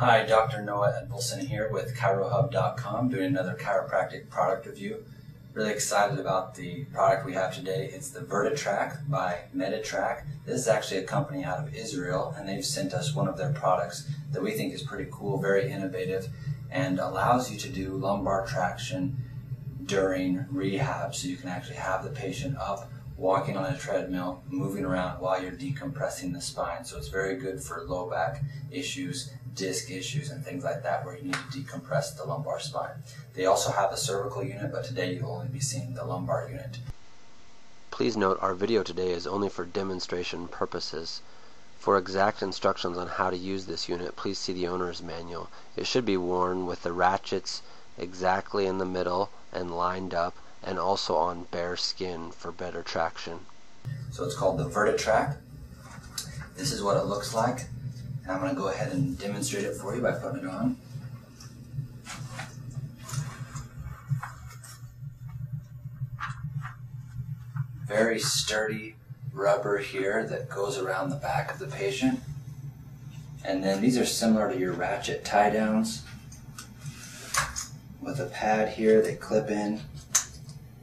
Hi, Dr. Noah Edvilson here with ChiroHub.com doing another chiropractic product review. Really excited about the product we have today. It's the Vertetrac by Vertetrac. This is actually a company out of Israel, and they've sent us one of their products that we think is pretty cool, very innovative, and allows you to do lumbar traction during rehab. So you can actually have the patient up, walking on a treadmill, moving around while you're decompressing the spine. So it's very good for low back issues, disc issues, and things like that where you need to decompress the lumbar spine. They also have a cervical unit, but today you'll only be seeing the lumbar unit. Please note our video today is only for demonstration purposes. For exact instructions on how to use this unit, please see the owner's manual. It should be worn with the ratchets exactly in the middle and lined up, and also on bare skin for better traction. So it's called the Vertetrac. This is what it looks like, and I'm going to go ahead and demonstrate it for you by putting it on. Very sturdy rubber here that goes around the back of the patient, and then these are similar to your ratchet tie downs with a pad here. They clip in.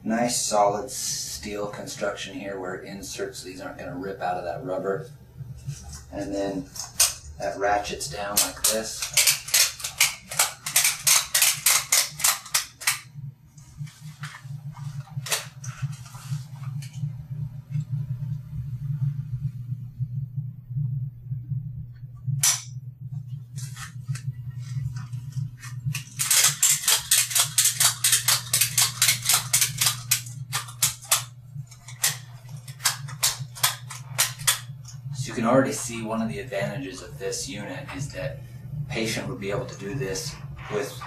Nice solid steel construction here where inserts, these aren't going to rip out of that rubber. And then that ratchets down like this. So you can already see one of the advantages of this unit is that the patient would be able to do this with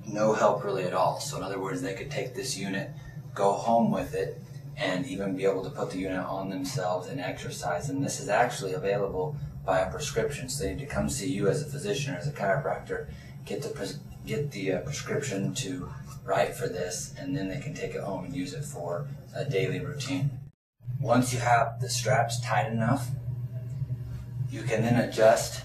no help really at all. So in other words, they could take this unit, go home with it, and even be able to put the unit on themselves and exercise. And this is actually available by a prescription. So they need to come see you as a physician or as a chiropractor, get the prescription to write for this, and then they can take it home and use it for a daily routine. Once you have the straps tight enough, you can then adjust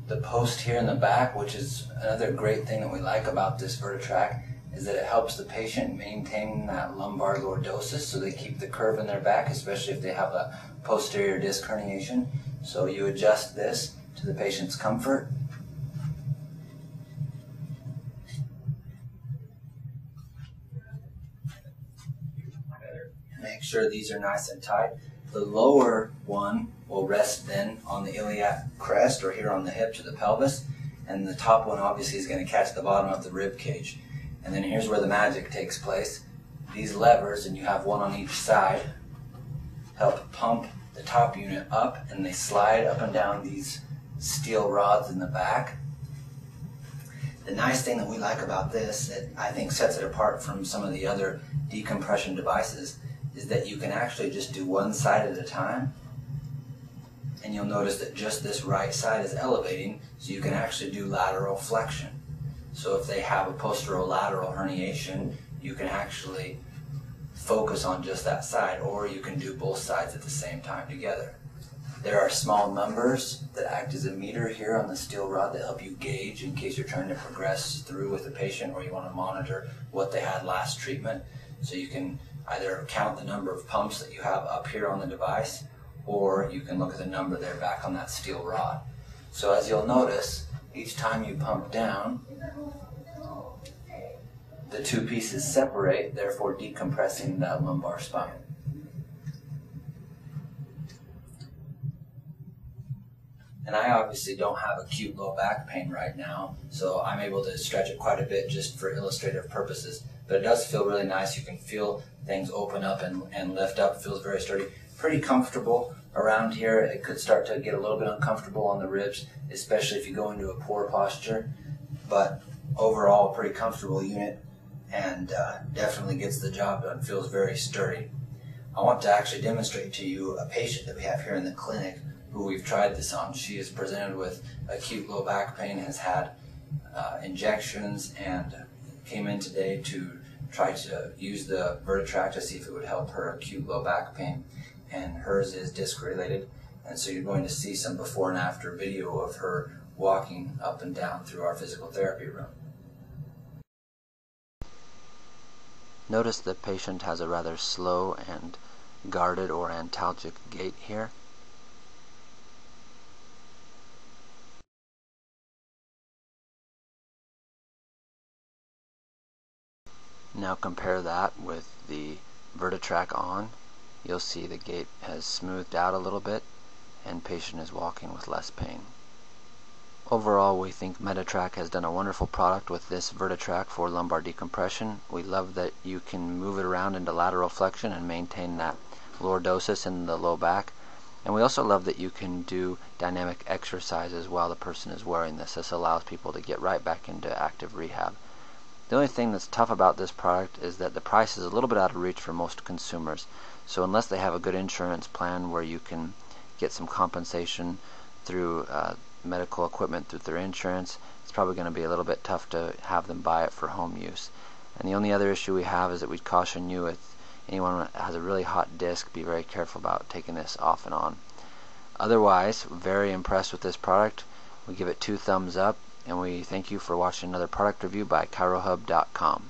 the post here in the back, which is another great thing that we like about this Vertetrac, is that it helps the patient maintain that lumbar lordosis, so they keep the curve in their back, especially if they have a posterior disc herniation. So you adjust this to the patient's comfort. Make sure these are nice and tight. The lower one will rest then on the iliac crest or here on the hip to the pelvis, and the top one obviously is going to catch the bottom of the rib cage. And then here's where the magic takes place. These levers, and you have one on each side, help pump the top unit up, and they slide up and down these steel rods in the back. The nice thing that we like about this, that I think sets it apart from some of the other decompression devices, is that you can actually just do one side at a time, and you'll notice that just this right side is elevating, so you can actually do lateral flexion. So if they have a posterolateral herniation, you can actually focus on just that side, or you can do both sides at the same time together. There are small numbers that act as a meter here on the steel rod that help you gauge in case you're trying to progress through with the patient or you want to monitor what they had last treatment. So you can either count the number of pumps that you have up here on the device, or you can look at the number there back on that steel rod. So as you'll notice, each time you pump down, the two pieces separate, therefore decompressing that lumbar spine. And I obviously don't have acute low back pain right now, so I'm able to stretch it quite a bit just for illustrative purposes. But it does feel really nice. You can feel things open up and lift up. It feels very sturdy. Pretty comfortable around here. It could start to get a little bit uncomfortable on the ribs, especially if you go into a poor posture. But overall, a pretty comfortable unit, and definitely gets the job done. Feels very sturdy. I want to actually demonstrate to you a patient that we have here in the clinic who we've tried this on. She is presented with acute low back pain, has had injections, and came in today to try to use the Vertetrac to see if it would help her acute low back pain. And hers is disc related, and so you're going to see some before and after video of her walking up and down through our physical therapy room. Notice the patient has a rather slow and guarded or antalgic gait here. Now compare that with the Vertetrac on. You'll see the gait has smoothed out a little bit and patient is walking with less pain. Overall, we think Vertetrac has done a wonderful product with this Vertetrac for lumbar decompression. We love that you can move it around into lateral flexion and maintain that lordosis in the low back. And we also love that you can do dynamic exercises while the person is wearing this. This allows people to get right back into active rehab. The only thing that's tough about this product is that the price is a little bit out of reach for most consumers. So unless they have a good insurance plan where you can get some compensation through medical equipment through their insurance, it's probably going to be a little bit tough to have them buy it for home use. And the only other issue we have is that we'd caution you, if anyone has a really hot disc, be very careful about taking this off and on. Otherwise, very impressed with this product. We give it 2 thumbs up, and we thank you for watching another product review by ChiroHub.com.